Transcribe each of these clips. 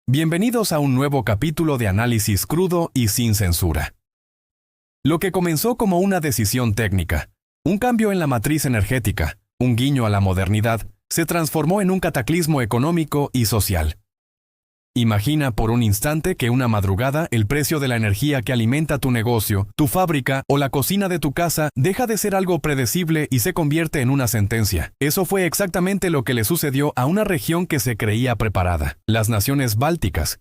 Bienvenidos a un nuevo capítulo de análisis crudo y sin censura. Lo que comenzó como una decisión técnica, un cambio en la matriz energética, un guiño a la modernidad, se transformó en un cataclismo económico y social. Imagina por un instante que una madrugada el precio de la energía que alimenta tu negocio, tu fábrica o la cocina de tu casa deja de ser algo predecible y se convierte en una sentencia. Eso fue exactamente lo que le sucedió a una región que se creía preparada, las naciones bálticas,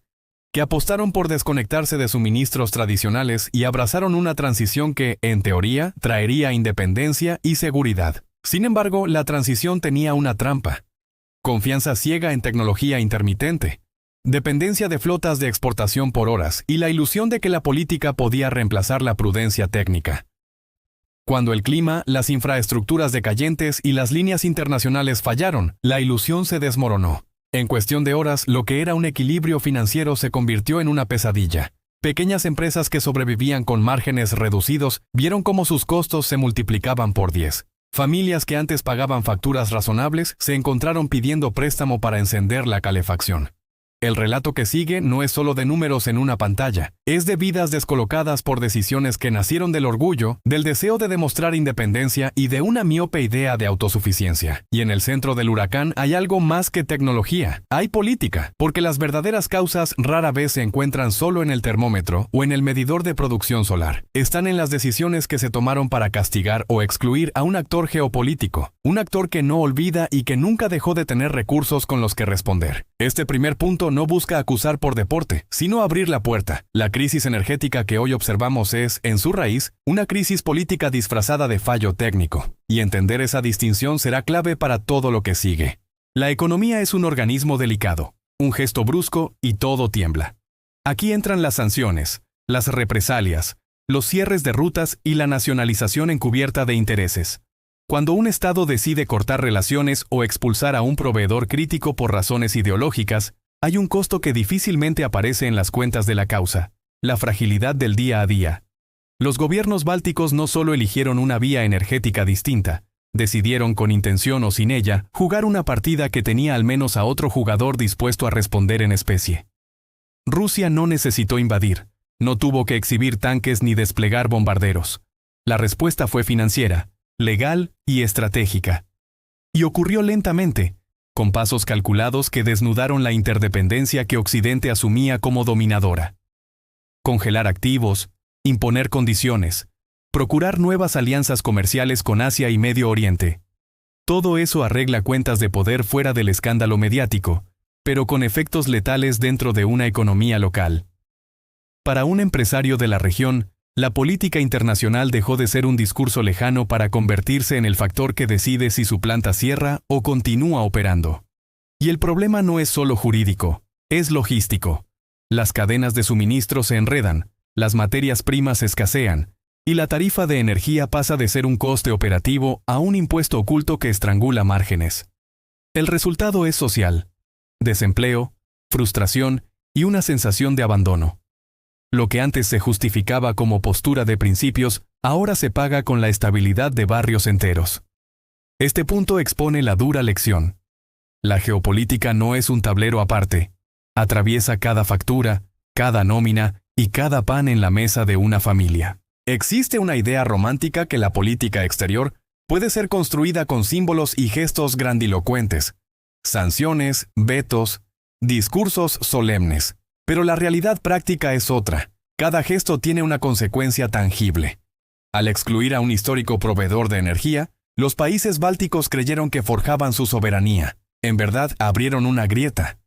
que apostaron por desconectarse de suministros tradicionales y abrazaron una transición que, en teoría, traería independencia y seguridad. Sin embargo, la transición tenía una trampa: confianza ciega en tecnología intermitente, dependencia de flotas de exportación por horas y la ilusión de que la política podía reemplazar la prudencia técnica. Cuando el clima, las infraestructuras decayentes y las líneas internacionales fallaron, la ilusión se desmoronó. En cuestión de horas, lo que era un equilibrio financiero se convirtió en una pesadilla. Pequeñas empresas que sobrevivían con márgenes reducidos vieron cómo sus costos se multiplicaban por 10. Familias que antes pagaban facturas razonables se encontraron pidiendo préstamo para encender la calefacción. El relato que sigue no es solo de números en una pantalla, es de vidas descolocadas por decisiones que nacieron del orgullo, del deseo de demostrar independencia y de una miope idea de autosuficiencia. Y en el centro del huracán hay algo más que tecnología, hay política, porque las verdaderas causas rara vez se encuentran solo en el termómetro o en el medidor de producción solar. Están en las decisiones que se tomaron para castigar o excluir a un actor geopolítico, un actor que no olvida y que nunca dejó de tener recursos con los que responder. Este primer punto no busca acusar por deporte, sino abrir la puerta. La crisis energética que hoy observamos es, en su raíz, una crisis política disfrazada de fallo técnico. Y entender esa distinción será clave para todo lo que sigue. La economía es un organismo delicado, un gesto brusco y todo tiembla. Aquí entran las sanciones, las represalias, los cierres de rutas y la nacionalización encubierta de intereses. Cuando un Estado decide cortar relaciones o expulsar a un proveedor crítico por razones ideológicas, hay un costo que difícilmente aparece en las cuentas de la causa: la fragilidad del día a día. Los gobiernos bálticos no solo eligieron una vía energética distinta, decidieron con intención o sin ella jugar una partida que tenía al menos a otro jugador dispuesto a responder en especie. Rusia no necesitó invadir, no tuvo que exhibir tanques ni desplegar bombarderos. La respuesta fue financiera, legal y estratégica. Y ocurrió lentamente, con pasos calculados que desnudaron la interdependencia que Occidente asumía como dominadora. Congelar activos, imponer condiciones, procurar nuevas alianzas comerciales con Asia y Medio Oriente. Todo eso arregla cuentas de poder fuera del escándalo mediático, pero con efectos letales dentro de una economía local. Para un empresario de la región, la política internacional dejó de ser un discurso lejano para convertirse en el factor que decide si su planta cierra o continúa operando. Y el problema no es solo jurídico, es logístico. Las cadenas de suministro se enredan, las materias primas escasean, y la tarifa de energía pasa de ser un coste operativo a un impuesto oculto que estrangula márgenes. El resultado es social: desempleo, frustración y una sensación de abandono. Lo que antes se justificaba como postura de principios, ahora se paga con la estabilidad de barrios enteros. Este punto expone la dura lección. La geopolítica no es un tablero aparte. Atraviesa cada factura, cada nómina y cada pan en la mesa de una familia. Existe una idea romántica que la política exterior puede ser construida con símbolos y gestos grandilocuentes, sanciones, vetos, discursos solemnes. Pero la realidad práctica es otra. Cada gesto tiene una consecuencia tangible. Al excluir a un histórico proveedor de energía, los países bálticos creyeron que forjaban su soberanía. En verdad, abrieron una grieta.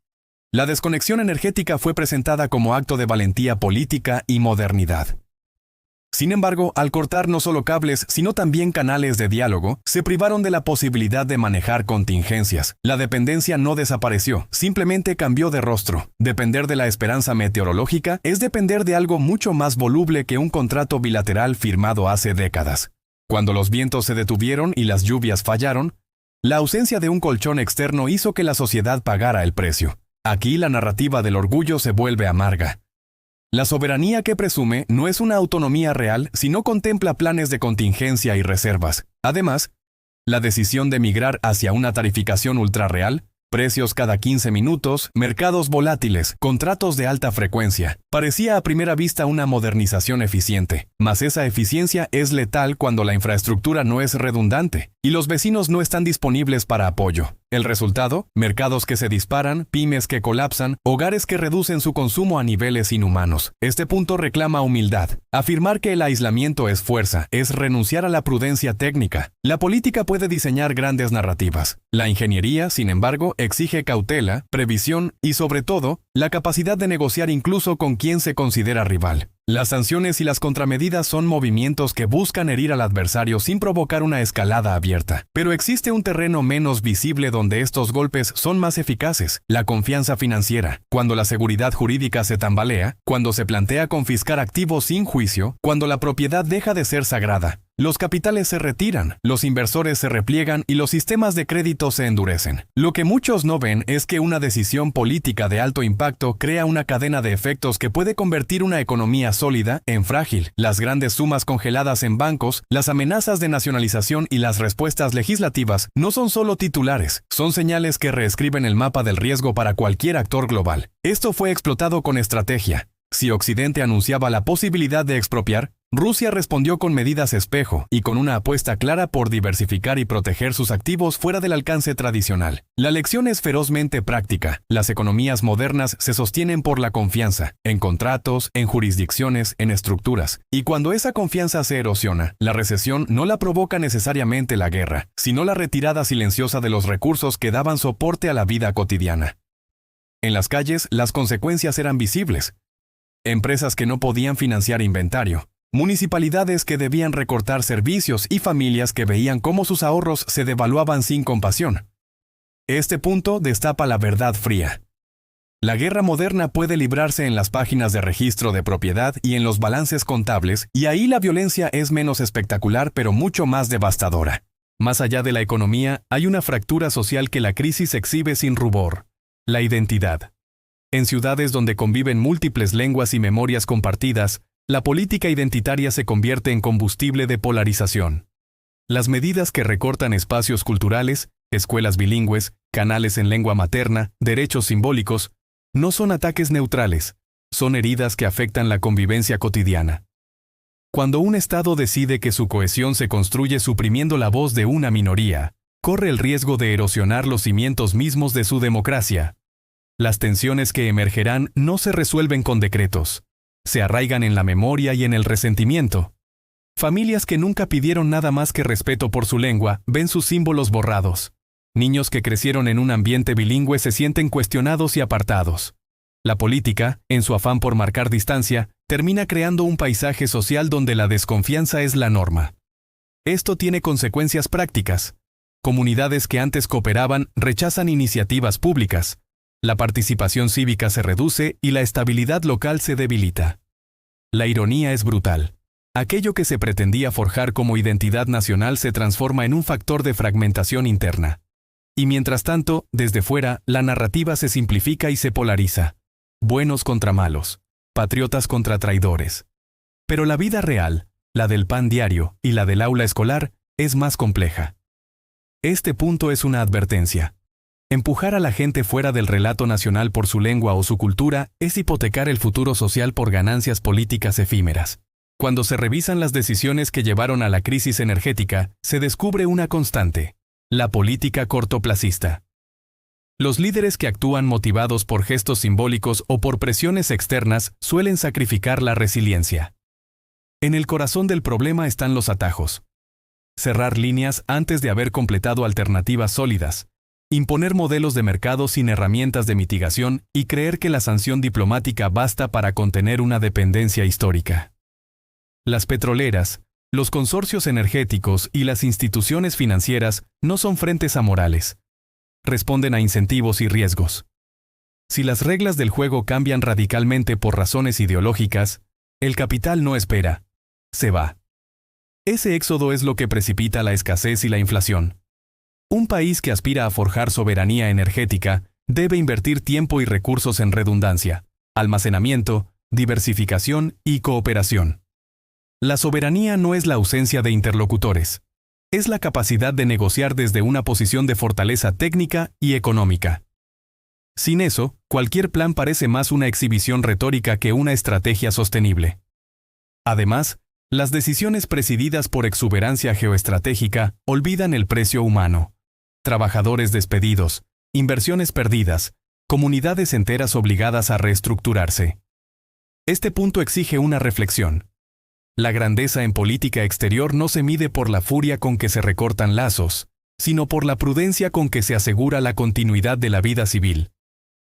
La desconexión energética fue presentada como acto de valentía política y modernidad. Sin embargo, al cortar no solo cables, sino también canales de diálogo, se privaron de la posibilidad de manejar contingencias. La dependencia no desapareció, simplemente cambió de rostro. Depender de la esperanza meteorológica es depender de algo mucho más voluble que un contrato bilateral firmado hace décadas. Cuando los vientos se detuvieron y las lluvias fallaron, la ausencia de un colchón externo hizo que la sociedad pagara el precio. Aquí la narrativa del orgullo se vuelve amarga. La soberanía que presume no es una autonomía real, sino contempla planes de contingencia y reservas. Además, la decisión de migrar hacia una tarificación ultrarreal Precios cada 15 minutos, mercados volátiles, contratos de alta frecuencia. Parecía a primera vista una modernización eficiente, mas esa eficiencia es letal cuando la infraestructura no es redundante y los vecinos no están disponibles para apoyo. El resultado, mercados que se disparan, pymes que colapsan, hogares que reducen su consumo a niveles inhumanos. Este punto reclama humildad. Afirmar que el aislamiento es fuerza, es renunciar a la prudencia técnica. La política puede diseñar grandes narrativas. La ingeniería, sin embargo, exige cautela, previsión y, sobre todo, la capacidad de negociar incluso con quien se considera rival. Las sanciones y las contramedidas son movimientos que buscan herir al adversario sin provocar una escalada abierta. Pero existe un terreno menos visible donde estos golpes son más eficaces: la confianza financiera. Cuando la seguridad jurídica se tambalea, cuando se plantea confiscar activos sin juicio, cuando la propiedad deja de ser sagrada, los capitales se retiran, los inversores se repliegan y los sistemas de crédito se endurecen. Lo que muchos no ven es que una decisión política de alto impacto crea una cadena de efectos que puede convertir una economía sólida en frágil. Las grandes sumas congeladas en bancos, las amenazas de nacionalización y las respuestas legislativas no son solo titulares, son señales que reescriben el mapa del riesgo para cualquier actor global. Esto fue explotado con estrategia. Si Occidente anunciaba la posibilidad de expropiar, Rusia respondió con medidas espejo y con una apuesta clara por diversificar y proteger sus activos fuera del alcance tradicional. La lección es ferozmente práctica. Las economías modernas se sostienen por la confianza, en contratos, en jurisdicciones, en estructuras. Y cuando esa confianza se erosiona, la recesión no la provoca necesariamente la guerra, sino la retirada silenciosa de los recursos que daban soporte a la vida cotidiana. En las calles, las consecuencias eran visibles. Empresas que no podían financiar inventario, municipalidades que debían recortar servicios y familias que veían cómo sus ahorros se devaluaban sin compasión. Este punto destapa la verdad fría. La guerra moderna puede librarse en las páginas de registro de propiedad y en los balances contables, y ahí la violencia es menos espectacular pero mucho más devastadora. Más allá de la economía, hay una fractura social que la crisis exhibe sin rubor: la identidad. En ciudades donde conviven múltiples lenguas y memorias compartidas, la política identitaria se convierte en combustible de polarización. Las medidas que recortan espacios culturales, escuelas bilingües, canales en lengua materna, derechos simbólicos, no son ataques neutrales, son heridas que afectan la convivencia cotidiana. Cuando un Estado decide que su cohesión se construye suprimiendo la voz de una minoría, corre el riesgo de erosionar los cimientos mismos de su democracia. Las tensiones que emergerán no se resuelven con decretos. Se arraigan en la memoria y en el resentimiento. Familias que nunca pidieron nada más que respeto por su lengua ven sus símbolos borrados. Niños que crecieron en un ambiente bilingüe se sienten cuestionados y apartados. La política, en su afán por marcar distancia, termina creando un paisaje social donde la desconfianza es la norma. Esto tiene consecuencias prácticas. Comunidades que antes cooperaban rechazan iniciativas públicas. La participación cívica se reduce y la estabilidad local se debilita. La ironía es brutal. Aquello que se pretendía forjar como identidad nacional se transforma en un factor de fragmentación interna. Y mientras tanto, desde fuera, la narrativa se simplifica y se polariza. Buenos contra malos, patriotas contra traidores. Pero la vida real, la del pan diario y la del aula escolar, es más compleja. Este punto es una advertencia. Empujar a la gente fuera del relato nacional por su lengua o su cultura es hipotecar el futuro social por ganancias políticas efímeras. Cuando se revisan las decisiones que llevaron a la crisis energética, se descubre una constante: la política cortoplacista. Los líderes que actúan motivados por gestos simbólicos o por presiones externas suelen sacrificar la resiliencia. En el corazón del problema están los atajos. Cerrar líneas antes de haber completado alternativas sólidas. Imponer modelos de mercado sin herramientas de mitigación y creer que la sanción diplomática basta para contener una dependencia histórica. Las petroleras, los consorcios energéticos y las instituciones financieras no son frentes amorales. Responden a incentivos y riesgos. Si las reglas del juego cambian radicalmente por razones ideológicas, el capital no espera, se va. Ese éxodo es lo que precipita la escasez y la inflación. Un país que aspira a forjar soberanía energética debe invertir tiempo y recursos en redundancia, almacenamiento, diversificación y cooperación. La soberanía no es la ausencia de interlocutores. Es la capacidad de negociar desde una posición de fortaleza técnica y económica. Sin eso, cualquier plan parece más una exhibición retórica que una estrategia sostenible. Además, las decisiones presididas por exuberancia geoestratégica olvidan el precio humano. Trabajadores despedidos, inversiones perdidas, comunidades enteras obligadas a reestructurarse. Este punto exige una reflexión. La grandeza en política exterior no se mide por la furia con que se recortan lazos, sino por la prudencia con que se asegura la continuidad de la vida civil.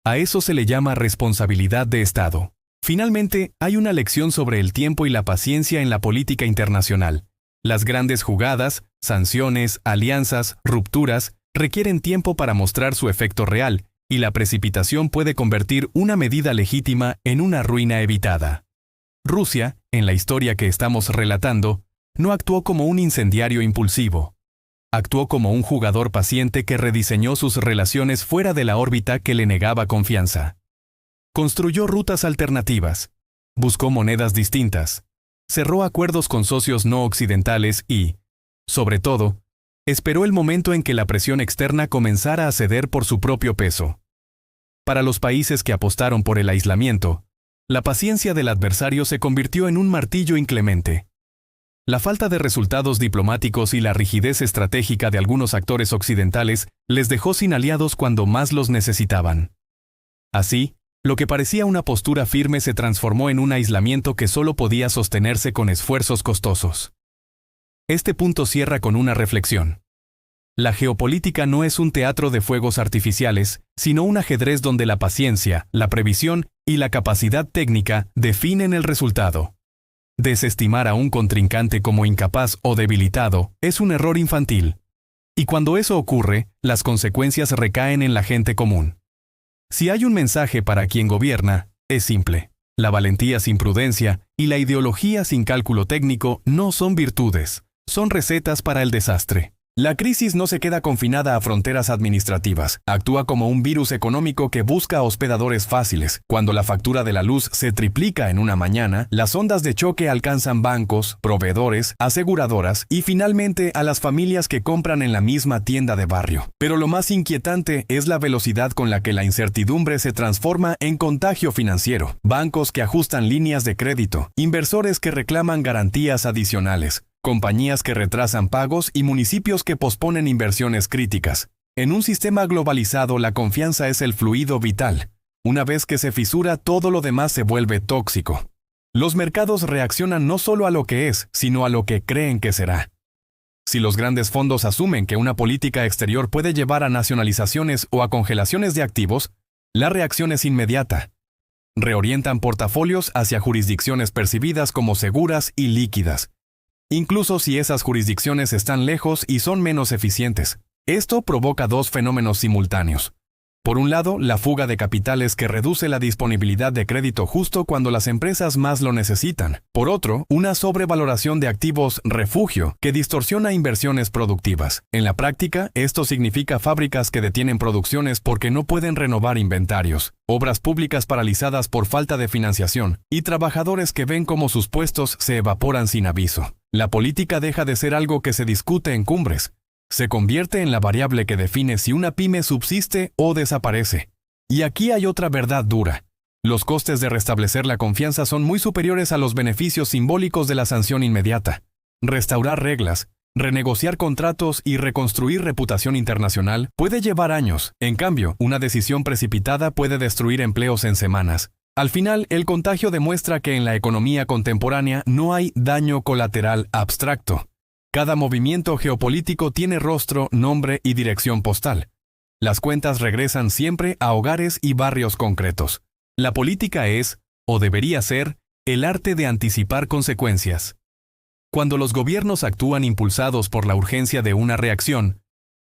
A eso se le llama responsabilidad de Estado. Finalmente, hay una lección sobre el tiempo y la paciencia en la política internacional. Las grandes jugadas, sanciones, alianzas, rupturas, requieren tiempo para mostrar su efecto real, y la precipitación puede convertir una medida legítima en una ruina evitada. Rusia, en la historia que estamos relatando, no actuó como un incendiario impulsivo. Actuó como un jugador paciente que rediseñó sus relaciones fuera de la órbita que le negaba confianza. Construyó rutas alternativas, buscó monedas distintas, cerró acuerdos con socios no occidentales y, sobre todo, esperó el momento en que la presión externa comenzara a ceder por su propio peso. Para los países que apostaron por el aislamiento, la paciencia del adversario se convirtió en un martillo inclemente. La falta de resultados diplomáticos y la rigidez estratégica de algunos actores occidentales les dejó sin aliados cuando más los necesitaban. Así, lo que parecía una postura firme se transformó en un aislamiento que solo podía sostenerse con esfuerzos costosos. Este punto cierra con una reflexión. La geopolítica no es un teatro de fuegos artificiales, sino un ajedrez donde la paciencia, la previsión y la capacidad técnica definen el resultado. Desestimar a un contrincante como incapaz o debilitado es un error infantil. Y cuando eso ocurre, las consecuencias recaen en la gente común. Si hay un mensaje para quien gobierna, es simple. La valentía sin prudencia y la ideología sin cálculo técnico no son virtudes, son recetas para el desastre. La crisis no se queda confinada a fronteras administrativas, actúa como un virus económico que busca hospedadores fáciles. Cuando la factura de la luz se triplica en una mañana, las ondas de choque alcanzan bancos, proveedores, aseguradoras y finalmente a las familias que compran en la misma tienda de barrio. Pero lo más inquietante es la velocidad con la que la incertidumbre se transforma en contagio financiero. Bancos que ajustan líneas de crédito, inversores que reclaman garantías adicionales, compañías que retrasan pagos y municipios que posponen inversiones críticas. En un sistema globalizado, la confianza es el fluido vital. Una vez que se fisura, todo lo demás se vuelve tóxico. Los mercados reaccionan no solo a lo que es, sino a lo que creen que será. Si los grandes fondos asumen que una política exterior puede llevar a nacionalizaciones o a congelaciones de activos, la reacción es inmediata. Reorientan portafolios hacia jurisdicciones percibidas como seguras y líquidas, incluso si esas jurisdicciones están lejos y son menos eficientes. Esto provoca dos fenómenos simultáneos. Por un lado, la fuga de capitales que reduce la disponibilidad de crédito justo cuando las empresas más lo necesitan. Por otro, una sobrevaloración de activos refugio que distorsiona inversiones productivas. En la práctica, esto significa fábricas que detienen producciones porque no pueden renovar inventarios, obras públicas paralizadas por falta de financiación y trabajadores que ven cómo sus puestos se evaporan sin aviso. La política deja de ser algo que se discute en cumbres. Se convierte en la variable que define si una pyme subsiste o desaparece. Y aquí hay otra verdad dura. Los costes de restablecer la confianza son muy superiores a los beneficios simbólicos de la sanción inmediata. Restaurar reglas, renegociar contratos y reconstruir reputación internacional puede llevar años. En cambio, una decisión precipitada puede destruir empleos en semanas. Al final, el contagio demuestra que en la economía contemporánea no hay daño colateral abstracto. Cada movimiento geopolítico tiene rostro, nombre y dirección postal. Las cuentas regresan siempre a hogares y barrios concretos. La política es, o debería ser, el arte de anticipar consecuencias. Cuando los gobiernos actúan impulsados por la urgencia de una reacción,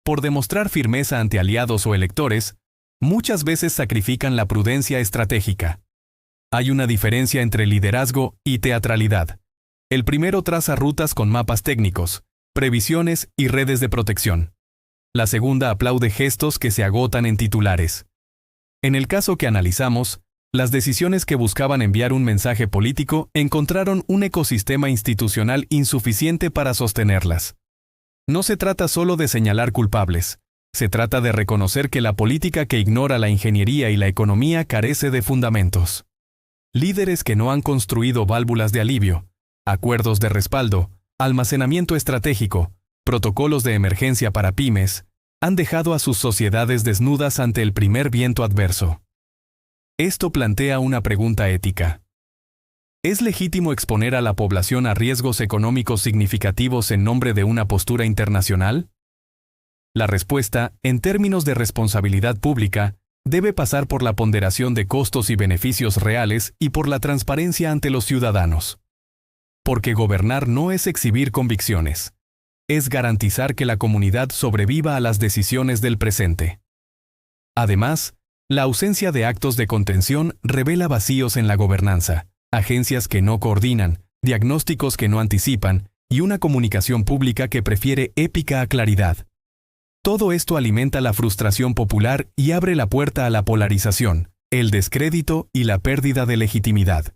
por demostrar firmeza ante aliados o electores, muchas veces sacrifican la prudencia estratégica. Hay una diferencia entre liderazgo y teatralidad. El primero traza rutas con mapas técnicos, previsiones y redes de protección. La segunda aplaude gestos que se agotan en titulares. En el caso que analizamos, las decisiones que buscaban enviar un mensaje político encontraron un ecosistema institucional insuficiente para sostenerlas. No se trata solo de señalar culpables, Se trata de reconocer que la política que ignora la ingeniería y la economía carece de fundamentos. Líderes que no han construido válvulas de alivio, acuerdos de respaldo, almacenamiento estratégico, protocolos de emergencia para pymes, han dejado a sus sociedades desnudas ante el primer viento adverso. Esto plantea una pregunta ética. ¿Es legítimo exponer a la población a riesgos económicos significativos en nombre de una postura internacional? La respuesta, en términos de responsabilidad pública, debe pasar por la ponderación de costos y beneficios reales y por la transparencia ante los ciudadanos. Porque gobernar no es exhibir convicciones. Es garantizar que la comunidad sobreviva a las decisiones del presente. Además, la ausencia de actos de contención revela vacíos en la gobernanza, agencias que no coordinan, diagnósticos que no anticipan y una comunicación pública que prefiere épica a claridad. Todo esto alimenta la frustración popular y abre la puerta a la polarización, el descrédito y la pérdida de legitimidad.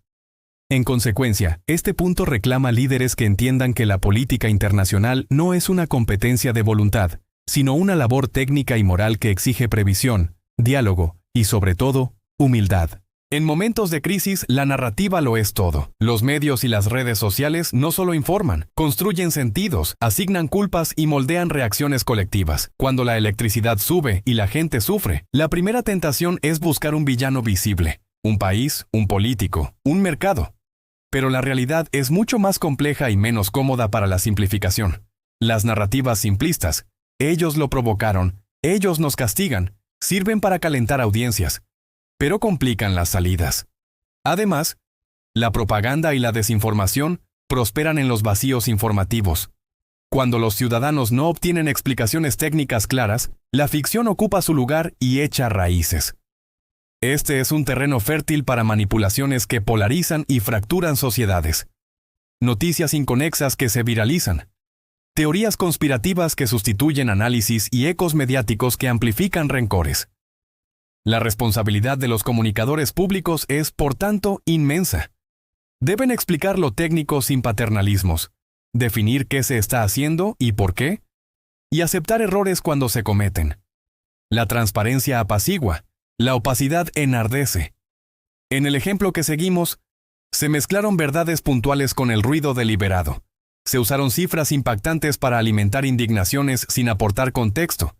En consecuencia, este punto reclama líderes que entiendan que la política internacional no es una competencia de voluntad, sino una labor técnica y moral que exige previsión, diálogo y, sobre todo, humildad. En momentos de crisis, la narrativa lo es todo. Los medios y las redes sociales no solo informan, construyen sentidos, asignan culpas y moldean reacciones colectivas. Cuando la electricidad sube y la gente sufre, la primera tentación es buscar un villano visible. Un país, un político, un mercado. Pero la realidad es mucho más compleja y menos cómoda para la simplificación. Las narrativas simplistas, ellos lo provocaron, ellos nos castigan, sirven para calentar audiencias, pero complican las salidas. Además, la propaganda y la desinformación prosperan en los vacíos informativos. Cuando los ciudadanos no obtienen explicaciones técnicas claras, la ficción ocupa su lugar y echa raíces. Este es un terreno fértil para manipulaciones que polarizan y fracturan sociedades. Noticias inconexas que se viralizan. Teorías conspirativas que sustituyen análisis y ecos mediáticos que amplifican rencores. La responsabilidad de los comunicadores públicos es, por tanto, inmensa. Deben explicar lo técnico sin paternalismos, definir qué se está haciendo y por qué, y aceptar errores cuando se cometen. La transparencia apacigua, la opacidad enardece. En el ejemplo que seguimos, se mezclaron verdades puntuales con el ruido deliberado. Se usaron cifras impactantes para alimentar indignaciones sin aportar contexto,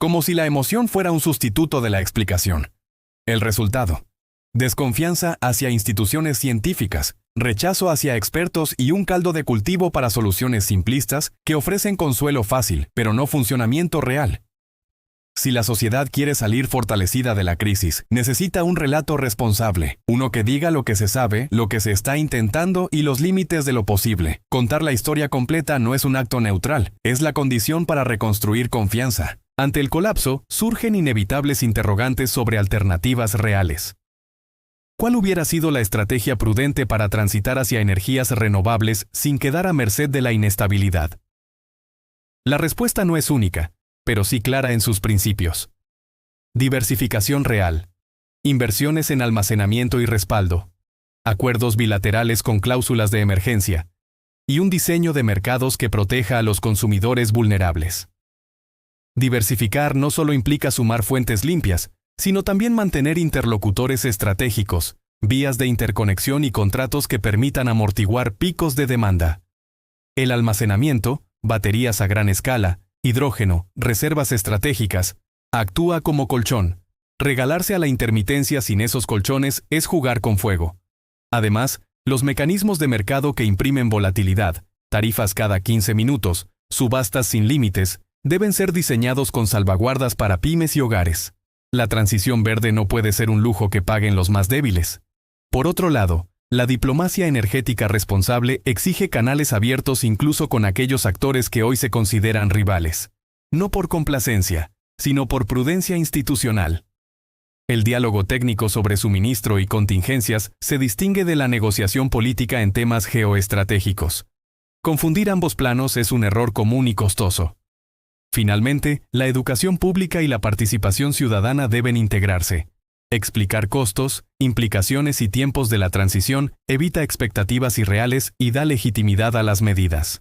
como si la emoción fuera un sustituto de la explicación. El resultado: desconfianza hacia instituciones científicas, rechazo hacia expertos y un caldo de cultivo para soluciones simplistas que ofrecen consuelo fácil, pero no funcionamiento real. Si la sociedad quiere salir fortalecida de la crisis, necesita un relato responsable, uno que diga lo que se sabe, lo que se está intentando y los límites de lo posible. Contar la historia completa no es un acto neutral, es la condición para reconstruir confianza. Ante el colapso, surgen inevitables interrogantes sobre alternativas reales. ¿Cuál hubiera sido la estrategia prudente para transitar hacia energías renovables sin quedar a merced de la inestabilidad? La respuesta no es única, pero sí clara en sus principios. Diversificación real. Inversiones en almacenamiento y respaldo. Acuerdos bilaterales con cláusulas de emergencia. Y un diseño de mercados que proteja a los consumidores vulnerables. Diversificar no solo implica sumar fuentes limpias, sino también mantener interlocutores estratégicos, vías de interconexión y contratos que permitan amortiguar picos de demanda. El almacenamiento, baterías a gran escala, hidrógeno, reservas estratégicas, actúa como colchón. Regalarse a la intermitencia sin esos colchones es jugar con fuego. Además, los mecanismos de mercado que imprimen volatilidad, tarifas cada 15 minutos, subastas sin límites, deben ser diseñados con salvaguardas para pymes y hogares. La transición verde no puede ser un lujo que paguen los más débiles. Por otro lado, la diplomacia energética responsable exige canales abiertos incluso con aquellos actores que hoy se consideran rivales. No por complacencia, sino por prudencia institucional. El diálogo técnico sobre suministro y contingencias se distingue de la negociación política en temas geoestratégicos. Confundir ambos planos es un error común y costoso. Finalmente, la educación pública y la participación ciudadana deben integrarse. Explicar costos, implicaciones y tiempos de la transición evita expectativas irreales y da legitimidad a las medidas.